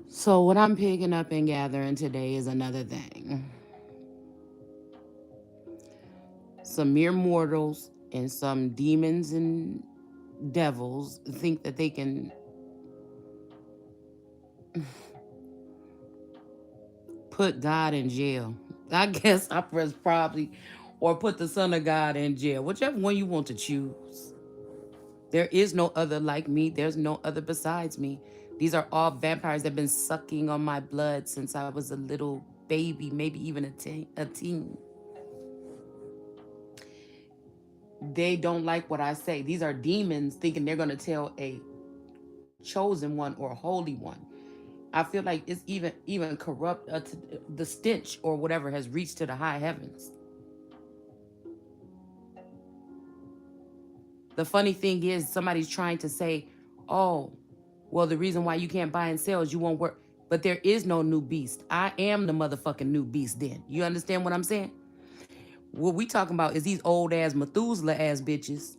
So what I'm picking up and gathering today is another thing. Some mere mortals and some demons and devils think that they can put God in jail. I guess I press probably, or put the Son of God in jail, whichever one you want to choose. There is no other like me. There's no other besides me. These are all vampires that have been sucking on my blood since I was a little baby, maybe even a teen. They don't like what I say. These are demons thinking they're going to tell a chosen one or a holy one. I feel like it's even corrupt. The stench or whatever has reached to the high heavens. The funny thing is, somebody's trying to say, "Oh, well, the reason why you can't buy and sell is you won't work." But there is no new beast. I am the motherfucking new beast. Then you understand what I'm saying? What we talking about is these old ass Methuselah ass bitches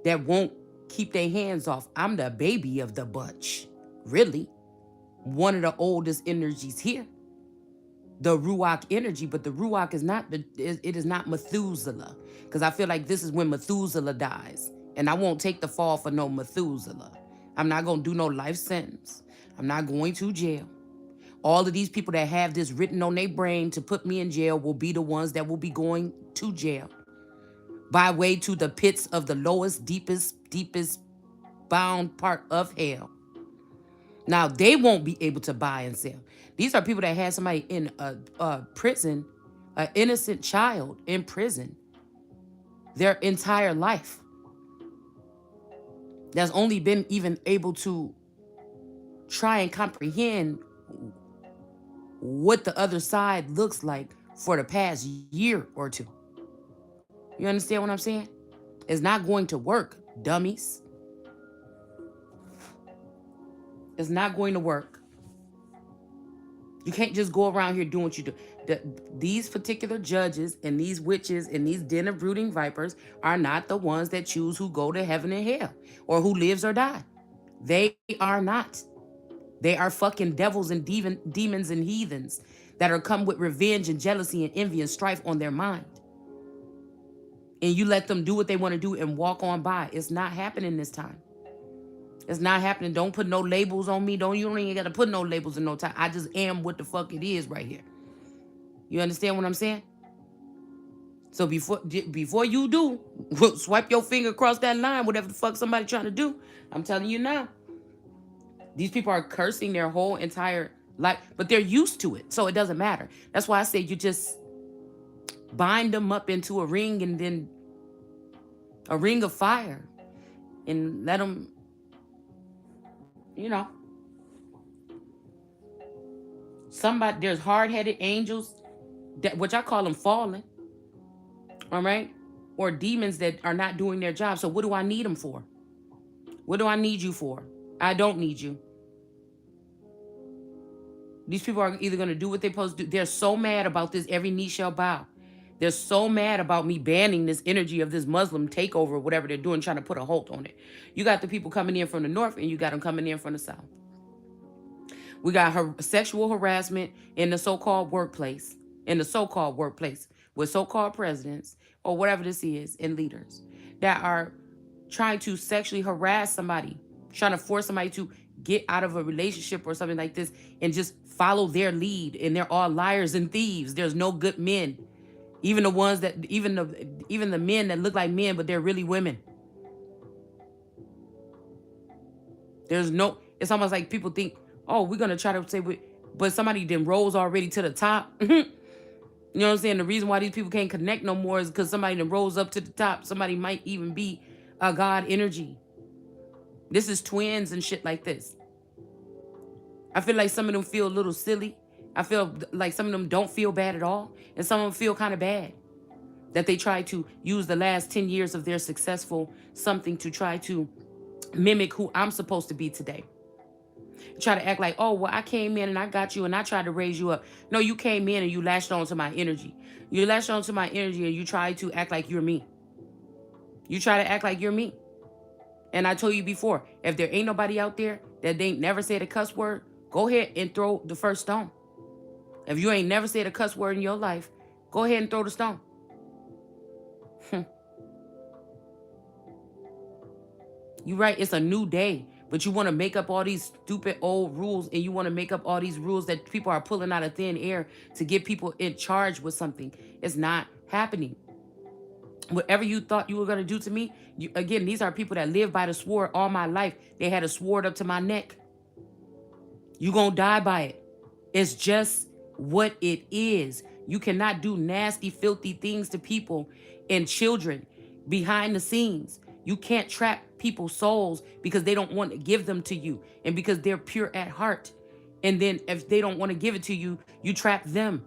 that won't keep their hands off. I'm the baby of the bunch, really. One of the oldest energies here, the Ruach energy, but the Ruach is not it is not Methuselah, because I feel like this is when Methuselah dies, and I won't take the fall for no Methuselah. I'm not gonna do no life sentence. I'm not going to jail. All of these people that have this written on their brain to put me in jail will be the ones that will be going to jail by way to the pits of the lowest, deepest bound part of hell. Now they won't be able to buy and sell. These are people that had somebody in a prison, an innocent child in prison, their entire life. That's only been even able to try and comprehend what the other side looks like for the past year or two. You understand what I'm saying? It's not going to work, dummies. It's not going to work. You can't just go around here doing what you do. These particular judges and these witches and these den of brooding vipers are not the ones that choose who go to heaven and hell or who lives or die. They are not. They are fucking devils and demons and heathens that are come with revenge and jealousy and envy and strife on their mind. And you let them do what they want to do and walk on by. It's not happening this time. It's not happening. Don't put no labels on me. You don't even got to put no labels in no time. I just am what the fuck it is right here. You understand what I'm saying? So before you do, swipe your finger across that line, whatever the fuck somebody trying to do. I'm telling you now. These people are cursing their whole entire life, but they're used to it, so it doesn't matter. That's why I say you just bind them up into a ring, and then a ring of fire, and let them, you know, somebody, there's hard-headed angels, that which I call them fallen, all right, or demons that are not doing their job. So what do I need them for? What do I need you for? I don't need you. These people are either going to do what they're supposed to do. They're so mad about this, every knee shall bow. They're so mad about me banning this energy of this Muslim takeover, whatever they're doing, trying to put a halt on it. You got the people coming in from the north, and you got them coming in from the south. We got sexual harassment in the so-called workplace, with so-called presidents or whatever this is, and leaders that are trying to sexually harass somebody, trying to force somebody to get out of a relationship or something like this and just follow their lead. And they're all liars and thieves. There's no good men. Even the ones that, even the men that look like men, but they're really women. There's no, it's almost like people think, oh, we're going to try to say, but somebody then rose already to the top. You know what I'm saying? The reason why these people can't connect no more is because somebody that rose up to the top. Somebody might even be a God energy. This is twins and shit like this. I feel like some of them feel a little silly. I feel like some of them don't feel bad at all. And some of them feel kind of bad that they try to use the last 10 years of their successful something to try to mimic who I'm supposed to be today. Try to act like, oh, well, I came in and I got you and I tried to raise you up. No, you came in and you latched on to my energy. You latched on to my energy and you tried to act like you're me. You try to act like you're me. And I told you before, if there ain't nobody out there that ain't never said a cuss word, go ahead and throw the first stone. If you ain't never said a cuss word in your life, go ahead and throw the stone. You right, it's a new day, but you want to make up all these stupid old rules, and you want to make up all these rules that people are pulling out of thin air to get people in charge with something. It's not happening. Whatever you thought you were going to do to me, again, these are people that live by the sword all my life. They had a sword up to my neck. You gonna die by it. It's just what it is. You cannot do nasty, filthy things to people and children behind the scenes. You can't trap people's souls because they don't want to give them to you and because they're pure at heart. And then if they don't want to give it to you, you trap them.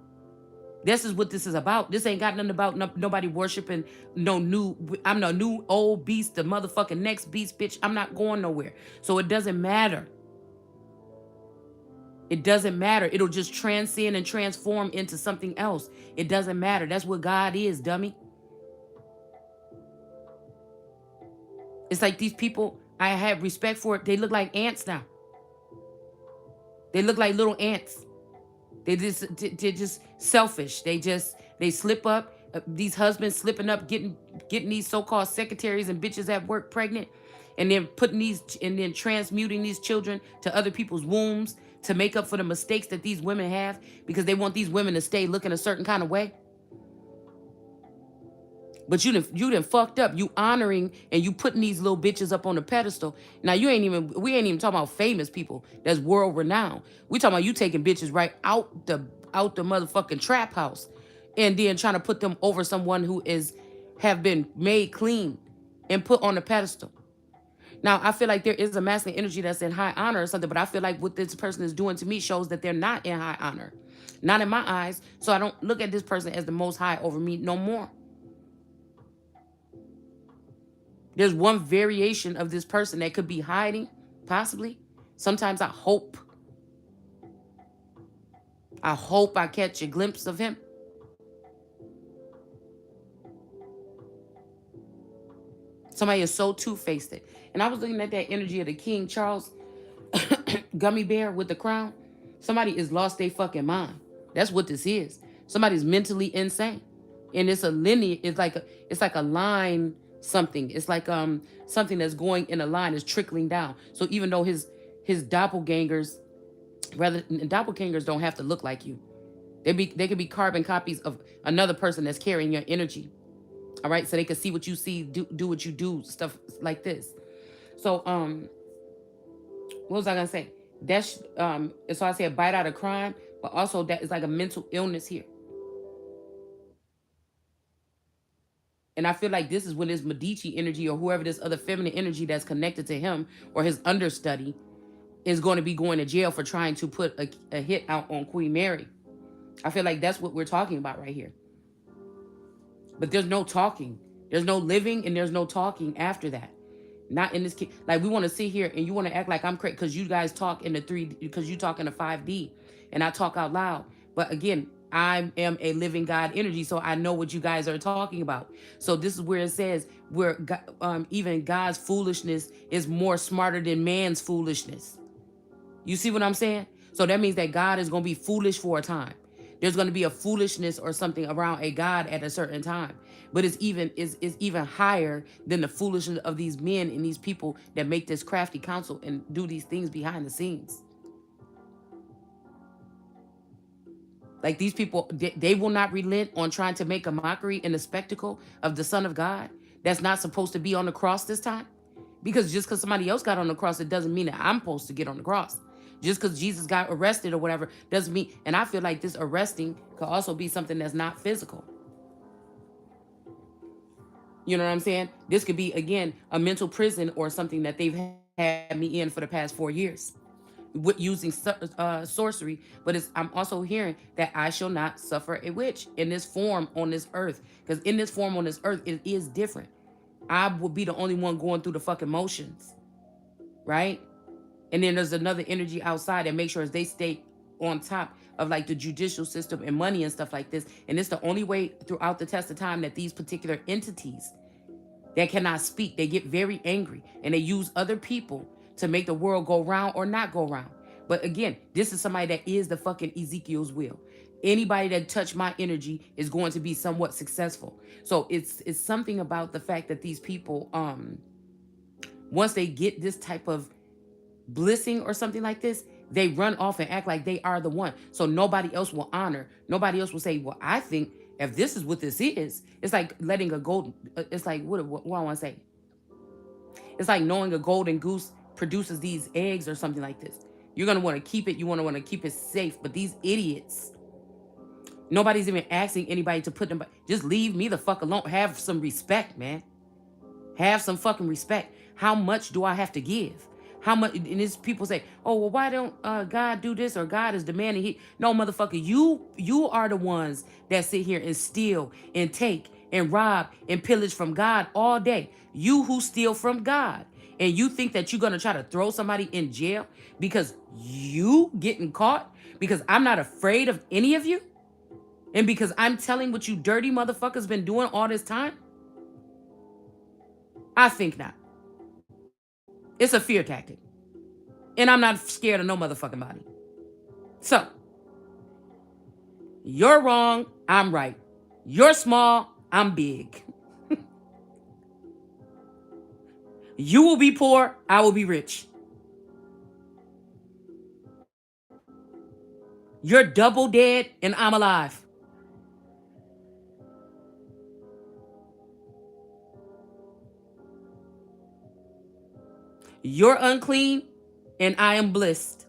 This is what this is about. This ain't got nothing about nobody worshiping I'm the new old beast, the motherfucking next beast, bitch. I'm not going nowhere. So it doesn't matter. It doesn't matter. It'll just transcend and transform into something else. It doesn't matter. That's what God is, dummy. It's like these people, I have respect for it. They look like ants now. They look like little ants. They're just selfish. They slip up. These husbands slipping up, getting these so-called secretaries and bitches at work pregnant, and then transmuting these children to other people's wombs to make up for the mistakes that these women have because they want these women to stay looking a certain kind of way. But you done fucked up. You honoring and you putting these little bitches up on a pedestal. Now we ain't even talking about famous people that's world renowned. We talking about you taking bitches right out the motherfucking trap house and then trying to put them over someone who have been made clean and put on a pedestal. Now, I feel like there is a masculine energy that's in high honor or something, but I feel like what this person is doing to me shows that they're not in high honor. Not in my eyes. So I don't look at this person as the most high over me no more. There's one variation of this person that could be hiding, possibly. Sometimes I hope I catch a glimpse of him. Somebody is so two-faced. And I was looking at that energy of the King Charles gummy bear with the crown. Somebody is lost their fucking mind. That's what this is. Somebody's mentally insane. And it's a linear, it's like a line something. It's like something that's going in a line is trickling down. So even though his doppelgangers don't have to look like you. They could be carbon copies of another person that's carrying your energy. All right, so they can see what you see, do what you do, stuff like this. So what was I gonna say? That's so I said bite out of crime, but also that is like a mental illness here. And I feel like this is when this Medici energy or whoever this other feminine energy that's connected to him or his understudy is going to be going to jail for trying to put a hit out on Queen Mary. I feel like that's what we're talking about right here. But there's no talking. There's no living and there's no talking after that. Not in this case. Like we want to sit here and you want to act like I'm crazy because you guys talk in the 3D, because you talk in the 5D and I talk out loud. But again, I am a living God energy, so I know what you guys are talking about. So this is where it says where even God's foolishness is more smarter than man's foolishness. You see what I'm saying? So that means that God is going to be foolish for a time. There's going to be a foolishness or something around a God at a certain time. But it's even higher than the foolishness of these men and these people that make this crafty counsel and do these things behind the scenes. Like these people, they will not relent on trying to make a mockery and a spectacle of the Son of God that's not supposed to be on the cross this time. Because just because somebody else got on the cross, it doesn't mean that I'm supposed to get on the cross. Just because Jesus got arrested or whatever doesn't mean, and I feel like this arresting could also be something that's not physical. You know what I'm saying? This could be, again, a mental prison or something that they've had me in for the past 4 years with using sorcery. But I'm also hearing that I shall not suffer a witch in this form on this earth. Because in this form on this earth, it is different. I will be the only one going through the fucking motions. Right? And then there's another energy outside that makes sure they stay on top of like the judicial system and money and stuff like this. And it's the only way throughout the test of time that these particular entities that cannot speak, they get very angry and they use other people to make the world go round or not go round. But again, this is somebody that is the fucking Ezekiel's will. Anybody that touch my energy is going to be somewhat successful. So it's something about the fact that these people, once they get this type of blessing or something like this, they run off and act like they are the one. So nobody else will honor. Nobody else will say, well, I think if this is what this is, it's like letting a golden, it's like, what I want to say? It's like knowing a golden goose produces these eggs or something like this. You're going to want to keep it. You want to keep it safe. But these idiots, nobody's even asking anybody to put them, just leave me the fuck alone. Have some respect, man. Have some fucking respect. How much do I have to give? How much? And these people say, "Oh, well, why don't God do this?" Or God is demanding. No, motherfucker, you are the ones that sit here and steal and take and rob and pillage from God all day. You who steal from God, and you think that you're gonna try to throw somebody in jail because you getting caught? Because I'm not afraid of any of you, and because I'm telling what you dirty motherfuckers been doing all this time. I think not. It's a fear tactic. And I'm not scared of no motherfucking body. So, you're wrong, I'm right. You're small, I'm big. You will be poor, I will be rich. You're double dead, and I'm alive. You're unclean, and I am blessed.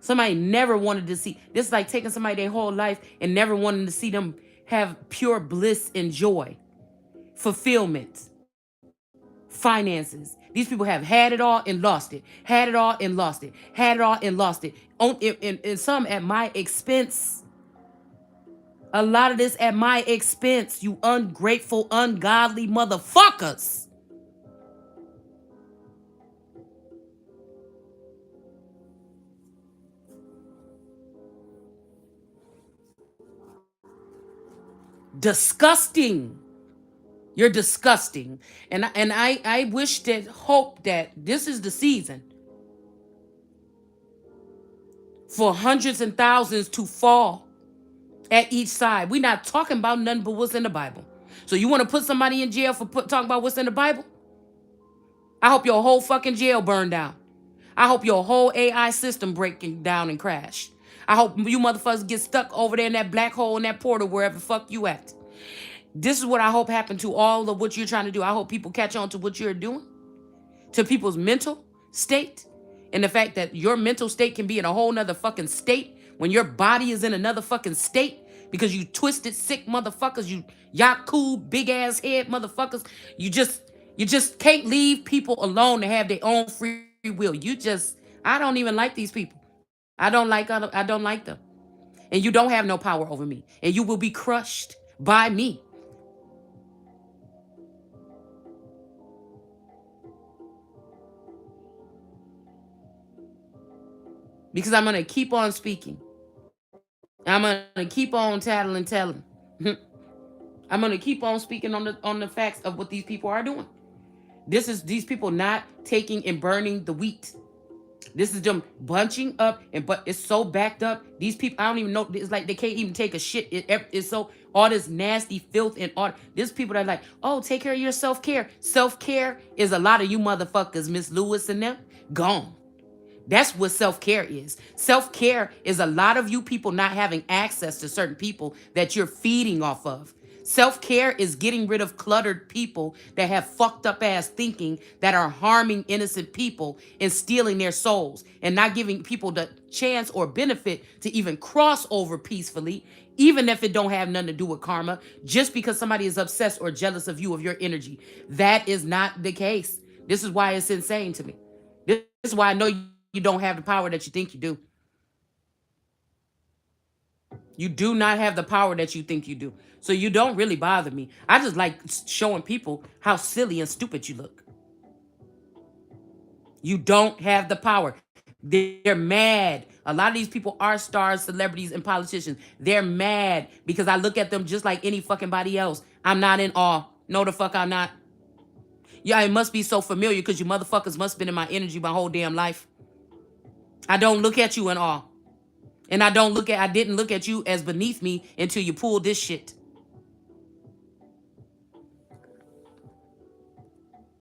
Somebody never wanted to see. This is like taking somebody their whole life and never wanting to see them have pure bliss and joy, fulfillment, finances. These people have had it all and lost it. Had it all and lost it. Had it all and lost it. And some at my expense. A lot of this at my expense, you ungrateful, ungodly motherfuckers. Disgusting. You're disgusting. And I wish that, hope that this is the season for hundreds and thousands to fall at each side. We're not talking about nothing but what's in the Bible. So you want to put somebody in jail for talking about what's in the Bible? I hope your whole fucking jail burned down. I hope your whole AI system breaking down and crash. I hope you motherfuckers get stuck over there in that black hole in that portal wherever the fuck you at. This is what I hope happened to all of what you're trying to do. I hope people catch on to what you're doing, to people's mental state, and the fact that your mental state can be in a whole nother fucking state when your body is in another fucking state because you twisted sick motherfuckers, you Yaku big ass head motherfuckers. You just can't leave people alone to have their own free will. I don't even like these people. I don't like them. And you don't have no power over me. And you will be crushed by me. Because I'm gonna keep on speaking. I'm gonna keep on tattling telling. I'm gonna keep on speaking on the facts of what these people are doing. This is these people not taking and burning the wheat. This is them bunching up, but it's so backed up. These people, I don't even know. It's like they can't even take a shit. It's so all this nasty filth and all. There's people that are like, oh, take care of your self care. Self care is a lot of you motherfuckers, Miss Lewis and them, gone. That's what self-care is. Self-care is a lot of you people not having access to certain people that you're feeding off of. Self-care is getting rid of cluttered people that have fucked up ass thinking that are harming innocent people and stealing their souls and not giving people the chance or benefit to even cross over peacefully, even if it don't have nothing to do with karma, just because somebody is obsessed or jealous of you, of your energy. That is not the case. This is why it's insane to me. This is why I know you don't have the power that you think you do. You do not have the power that you think you do. So you don't really bother me. I just like showing people how silly and stupid you look. You don't have the power. They're mad. A lot of these people are stars, celebrities, and politicians. They're mad because I look at them just like any fucking body else. I'm not in awe. No, the fuck I'm not. Yeah, it must be so familiar because you motherfuckers must have been in my energy my whole damn life. I don't look at you in awe. And I didn't look at you as beneath me until you pulled this shit.